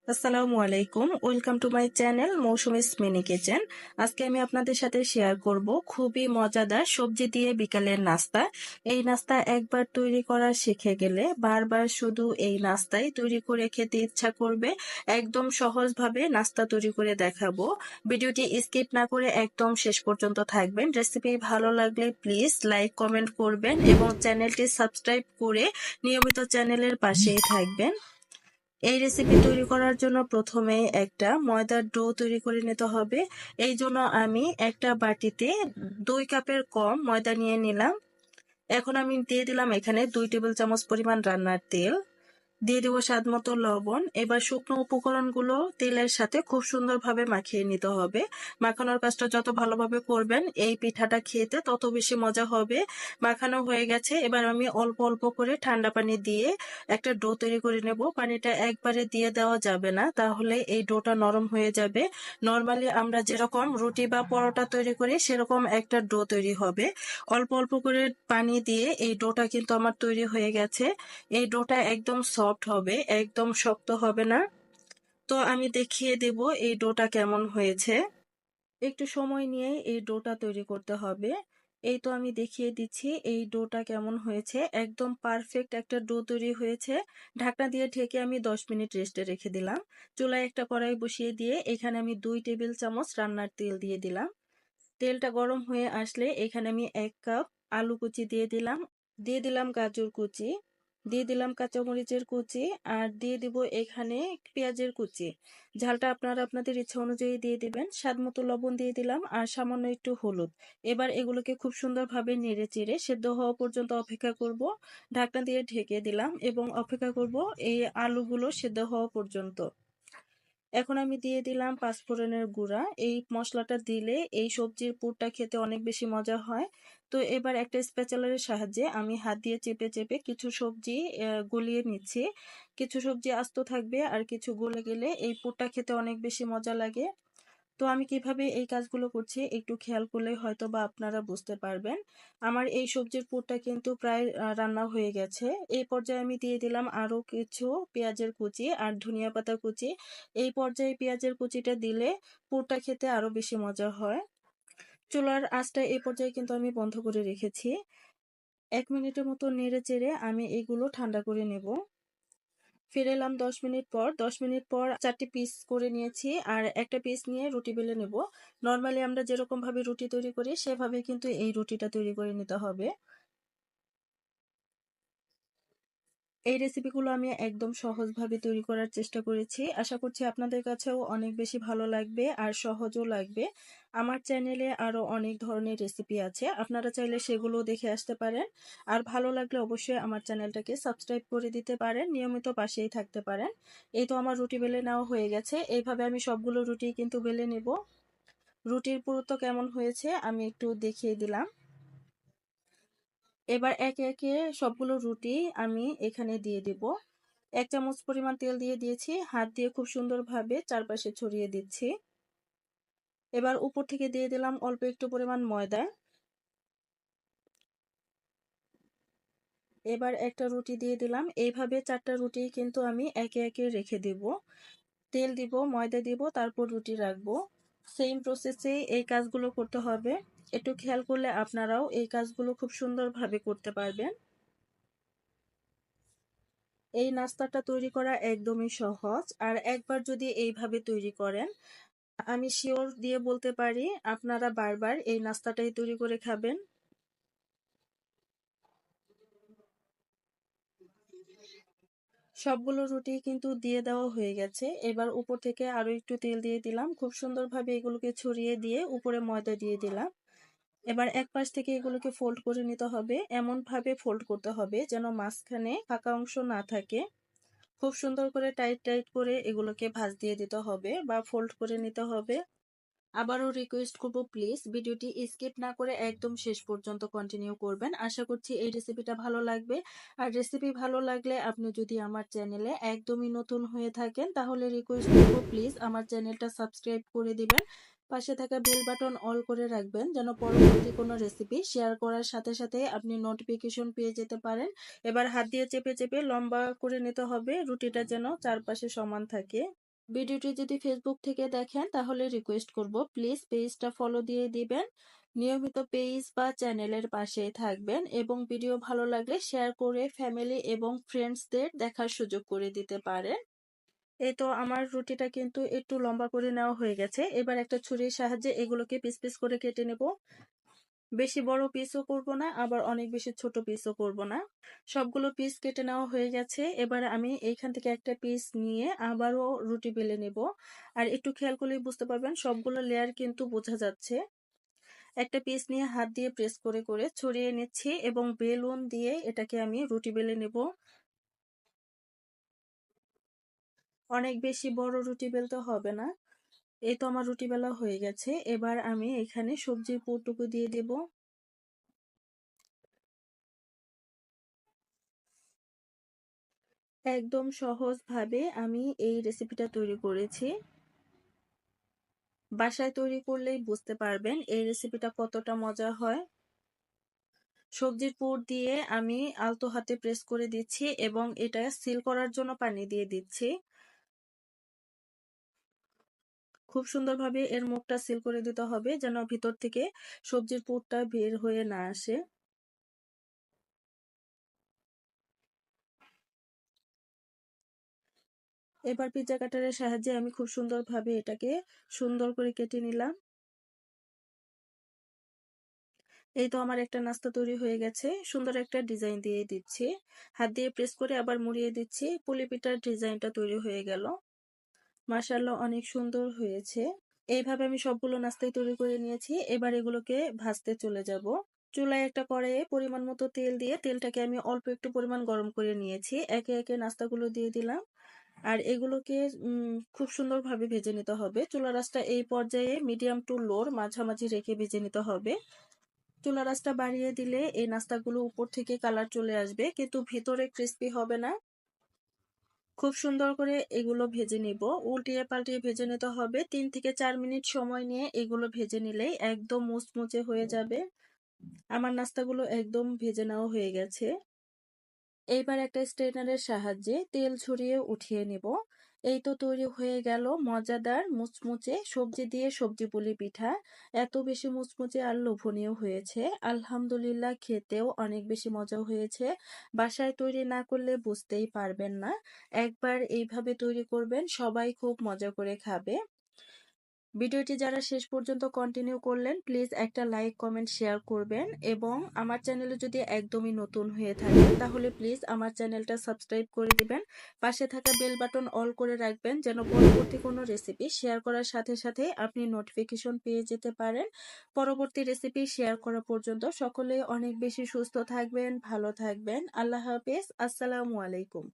আসসালামু আলাইকুম, welcome to my channel Mousumi's mini kitchen. আজকে আমি আপনাদের সাথে শেয়ার করব খুবই মজাদার সবজি দিয়ে বিকালের নাস্তা। এই নাস্তা একবার তৈরি করা শিখে গেলে বারবার শুধু এই নাস্তাই তৈরি করে খেতে ইচ্ছা করবে। একদম সহজভাবে নাস্তা তৈরি করে দেখাবো। ভিডিওটি স্কিপ না করে একদম শেষ পর্যন্ত থাকবেন। রেসিপি ভালো লাগলে প্লিজ লাইক কমেন্ট করবেন এবং চ্যানেলটি সাবস্ক্রাইব করে নিয়মিত চ্যানেলের পাশেই থাকবেন। এই রেসিপি তৈরি করার জন্য প্রথমে একটা ময়দার ডো তৈরি করে নিতে হবে। এই জন্য আমি একটা বাটিতে 2 কাপের কম ময়দা নিয়ে নিলাম। এখন আমি দিয়ে দিলাম এখানে 2 টেবিল চামচ পরিমাণ রান্নার তেল, দিয়ে দেবো স্বাদ মতো লবণ। এবার শুকনো উপকরণগুলো তেলের সাথে খুব সুন্দরভাবে মাখিয়ে নিতে হবে। মাখানোর কাজটা যত ভালোভাবে করবেন এই পিঠাটা খেতে তত বেশি মজা হবে। মাখানো হয়ে গেছে, এবার আমি অল্প অল্প করে ঠান্ডা পানি দিয়ে একটা ডো তৈরি করে নেব। পানিটা একবারে দিয়ে দেওয়া যাবে না, তাহলে এই ডোটা নরম হয়ে যাবে। নর্মালি আমরা যেরকম রুটি বা পরোটা তৈরি করি সেরকম একটা ডো তৈরি হবে। অল্প অল্প করে পানি দিয়ে এই ডোটা কিন্তু আমার তৈরি হয়ে গেছে। এই ডোটা একদম সফট হবে, একদম শক্ত হবে না। তো আমি দেখিয়ে দেব এই ডোটা কেমন হয়েছে। একটু সময় নিয়ে এই ডোটা তৈরি করতে হবে। এই তো আমি দেখিয়ে দিচ্ছি এই ডোটা কেমন হয়েছে। একদম পারফেক্ট একটা ডো তৈরি হয়েছে। ঢাকনা দিয়ে ঢেকে আমি 10 মিনিট রেস্টে রেখে দিলাম। চুলায় একটা কড়াই বসিয়ে দিয়ে এখানে আমি 2 টেবিল চামচ রান্নার তেল দিয়ে দিলাম। তেলটা গরম হয়ে আসলে এখানে আমি 1 কাপ আলু কুচি দিয়ে দিলাম, দিয়ে দিলাম গাজর কুচি, দিয়ে দিলাম কাঁচামরিচের কুচি, আর দিয়ে দিব এখানে পেঁয়াজের কুচি। ঝালটা আপনারা আপনাদের ইচ্ছা অনুযায়ী দিয়ে দিবেন। স্বাদ মতো লবণ দিয়ে দিলাম আর সামান্য একটু হলুদ। এবার এগুলোকে খুব সুন্দরভাবে নেড়ে চেড়ে সেদ্ধ হওয়া পর্যন্ত অপেক্ষা করব। ঢাকনা দিয়ে ঢেকে দিলাম এবং অপেক্ষা করব এই আলুগুলো সেদ্ধ হওয়া পর্যন্ত। এখন আমি দিয়ে দিলাম পাঁচফোড়নের গুঁড়া। এই মশলাটা দিলে এই সবজির পুরটা খেতে অনেক বেশি মজা হয়। তো এবার একটা স্প্যাচুলারের সাহায্যে আমি হাত দিয়ে চেপে চেপে কিছু সবজি গলিয়ে নিচ্ছি। কিছু সবজি আস্ত থাকবে আর কিছু গলে গেলে এই পুরটা খেতে অনেক বেশি মজা লাগে। তো আমি কিভাবে এই কাজগুলো করছি একটু খেয়াল করলে হয়তো বা আপনারা বুঝতে পারবেন। আমার এই সবজির পুরটা কিন্তু প্রায় রান্না হয়ে গেছে। এই পর্যায়ে আমি দিয়ে দিলাম আরো কিছু পেঁয়াজের কুচি আর ধনিয়া পাতা কুচি। এই পর্যায়ে পেঁয়াজের কুচিটা দিলে পুরটা খেতে আরো বেশি মজা হয়। চুলার আঁচটা এই পর্যায়ে কিন্তু আমি বন্ধ করে রেখেছি। 1 মিনিটের মতো নেড়ে চেড়ে আমি এগুলো ঠান্ডা করে নেব। ফিরে এলাম 10 মিনিট পর। 10 মিনিট পর 4টি পিস করে নিয়েছি আর একটা পিস নিয়ে রুটি বেলে নেব। নর্মালি আমরা যেরকম ভাবে রুটি তৈরি করি সেভাবে কিন্তু এই রুটিটা তৈরি করে নিতে হবে। এই রেসিপিগুলো আমি একদম সহজভাবে তৈরি করার চেষ্টা করেছি। আশা করছি আপনাদের কাছেও অনেক বেশি ভালো লাগবে আর সহজও লাগবে। আমার চ্যানেলে আরো অনেক ধরনের রেসিপি আছে, আপনারা চাইলে সেগুলো দেখে আসতে পারেন। আর ভালো লাগলে অবশ্যই আমার চ্যানেলটাকে সাবস্ক্রাইব করে দিতে পারেন, নিয়মিত পাশেই থাকতে পারেন। এই তো আমার রুটি বেলে নেওয়া হয়ে গেছে। এইভাবে আমি সবগুলো রুটি কিন্তু বেলে নেব। রুটির পুরুত্ব কেমন হয়েছে আমি একটু দেখিয়ে দিলাম। এবার একে একে সবগুলো রুটি আমি এখানে দিয়ে দিব। 1 চামচ পরিমাণ তেল দিয়ে দিয়েছি, হাত দিয়ে খুব সুন্দরভাবে চারপাশে ছড়িয়ে দিচ্ছি। এবার উপর থেকে দিয়ে দিলাম অল্প একটু পরিমাণ ময়দা। এবার একটা রুটি দিয়ে দিলাম। এইভাবে 4টা রুটি কিন্তু আমি একে একে রেখে দিব। তেল দিব, ময়দা দিব, তারপর রুটি রাখবো। সেম প্রসেসে এই কাজগুলো করতে হবে। একটু খেয়াল করলে আপনারাও এই কাজগুলো খুব সুন্দরভাবে করতে পারবেন। এই নাস্তাটা তৈরি করা একদমই সহজ, আর একবার যদি এইভাবে তৈরি করেন আমি শিওর দিয়ে বলতে পারি আপনারা বারবার এই নাস্তাটাই তৈরি করে খাবেন। সবগুলো রুটি কিন্তু দিয়ে দেওয়া হয়ে গেছে। এবার উপর থেকে আরো একটু তেল দিয়ে দিলাম, খুব সুন্দরভাবে এগুলোকে ছড়িয়ে দিয়ে উপরে ময়দা দিয়ে দিলাম। এবার এক পাশ থেকে এগুলোকে ফোল্ড করে নিতে হবে। এমন ভাবে ফোল্ড করতে হবে যেন মাঝখানে ফাঁকা অংশ না থাকে। খুব সুন্দর করে টাইট টাইট করে এগুলোকে ভাঁজ দিয়ে দিতে হবে বা ফোল্ড করে নিতে হবে। আবারও রিকোয়েস্ট করব প্লিজ ভিডিওটি স্কিপ না করে একদম শেষ পর্যন্ত কন্টিনিউ করবেন। আশা করছি এই রেসিপিটা ভালো লাগবে। আর রেসিপি ভালো লাগলে আপনি যদি আমার চ্যানেলে একদমই নতুন হয়ে থাকেন তাহলে রিকোয়েস্ট করব প্লিজ আমার চ্যানেলটা সাবস্ক্রাইব করে দিবেন। পাশে থাকা বেল বাটন অল করে রাখবেন যেন পরবর্তী কোনো রেসিপি শেয়ার করার সাথে সাথে আপনি নোটিফিকেশন পেয়ে যেতে পারেন। এবার হাত দিয়ে চেপে চেপে লম্বা করে নিতে হবে, রুটিটা যেন চারপাশে সমান থাকে। ভিডিওটি যদি ফেসবুক থেকে দেখেন তাহলে রিকোয়েস্ট করব প্লিজ পেজটা ফলো দিয়ে দিবেন। নিয়মিত পেজ বা চ্যানেলের পাশেই থাকবেন এবং ভিডিও ভালো লাগলে শেয়ার করে ফ্যামিলি এবং ফ্রেন্ডসদের দেখার সুযোগ করে দিতে পারেন। এই তো আমার রুটিটা কিন্তু একটু লম্বা করে নেওয়া হয়ে গেছে। এবার একটা ছুরির সাহায্যে এগুলোকে পিস পিস করে কেটে নেব। বেশি বড় পিসও করব না, আবার অনেক বেশি ছোট পিসও করব না। সবগুলো পিস কেটে নেওয়া হয়ে গেছে। এবার আমি এইখান থেকে একটা পিস নিয়ে আবারও রুটি বেলে নেব। আর একটু খেয়াল করলেই বুঝতে পারবেন সবগুলো লেয়ার কিন্তু বোঝা যাচ্ছে। একটা পিস নিয়ে হাত দিয়ে প্রেস করে করে ছড়িয়ে নিচ্ছি এবং বেলুন দিয়ে এটাকে আমি রুটি বেলে নেব। অনেক বেশি বড় রুটি বেলতে হবে না। এই তো আমার রুটি বেলা হয়ে গেছে। এবার আমি এখানে সবজির পুরটুকু দিয়ে দেব। একদম সহজভাবে আমি এই রেসিপিটা তৈরি করেছি। বাসায় তৈরি করলেই বুঝতে পারবেন এই রেসিপিটা কতটা মজা হয়। সবজির পুর দিয়ে আমি আলতো হাতে প্রেস করে দিচ্ছি এবং এটা সিল করার জন্য পানি দিয়ে দিচ্ছি। খুব সুন্দরভাবে এর মুখটা সিল করে দিতে হবে যেন ভিতর থেকে সবজির পুরটা বের হয়ে না আসে। এবার পিৎজা কাটারের সাহায্যে আমি খুব সুন্দরভাবে এটাকে সুন্দর করে কেটে নিলাম। এই তো আমার একটা নাস্তা তৈরি হয়ে গেছে। সুন্দর একটা ডিজাইন দিয়ে দিচ্ছি। হাত দিয়ে প্রেস করে আবার মুড়িয়ে দিচ্ছি। পুলি পিঠার ডিজাইনটা তৈরি হয়ে গেল। মাশাআল্লাহ, অনেক সুন্দর হয়েছে। এইভাবে আমি সবগুলো নাস্তাই তৈরি করে নিয়েছি। এবার এগুলোকে ভাজতে চলে যাব। চুলায় একটা কড়াইয়ে পরিমাণ মতো তেল দিয়ে তেলটাকে আমি অল্প একটু পরিমাণ গরম করে নিয়েছি। একে একে নাস্তাগুলো দিয়ে দিলাম। আর এগুলোকে খুব সুন্দরভাবে ভেজে নিতে হবে। চুলার আঁচটা এই পর্যায়ে মিডিয়াম টু লোর মাঝামাঝি রেখে ভেজে নিতে হবে। চুলার আঁচটা বাড়িয়ে দিলে এই নাস্তাগুলো উপর থেকে কালার চলে আসবে কিন্তু ভিতরে ক্রিস্পি হবে না। খুব সুন্দর করে এগুলো ভেজে নিব। উল্টিয়ে পাল্টিয়ে ভেজে নিতে হবে। 3 থেকে 4 মিনিট সময় নিয়ে এগুলো ভেজে নিলেই একদম মুচমুচে হয়ে যাবে। আমার নাস্তাগুলো একদম ভেজে নেওয়া হয়ে গেছে। এইবার একটা স্ট্রেনারের সাহায্যে তেল ঝরিয়ে উঠিয়ে নিব। এই তো তৈরি হয়ে গেল মজাদার মুচমুচে সবজি দিয়ে সবজি পুলি পিঠা। এত বেশি মুচমুচে আর লোভনীয় হয়েছে, আলহামদুলিল্লাহ। খেতেও অনেক বেশি মজা হয়েছে। বাসায় তৈরি না করলে বুঝতেই পারবেন না। একবার এইভাবে তৈরি করবেন, সবাই খুব মজা করে খাবে। ভিডিওটি যারা শেষ পর্যন্ত কন্টিনিউ করলেন প্লিজ একটা লাইক কমেন্ট শেয়ার করবেন এবং আমার চ্যানেলে যদি একদমই নতুন হয়ে থাকেন তাহলে প্লিজ আমার চ্যানেলটা সাবস্ক্রাইব করে দিবেন। পাশে থাকা বেল বাটন অল করে রাখবেন যেন পরবর্তী কোনো রেসিপি শেয়ার করার সাথে সাথে আপনি নোটিফিকেশন পেয়ে যেতে পারেন। পরবর্তী রেসিপি শেয়ার করা পর্যন্ত সকলে অনেক বেশি সুস্থ থাকবেন, ভালো থাকবেন। আল্লাহ হাফেজ। আসসালামু আলাইকুম।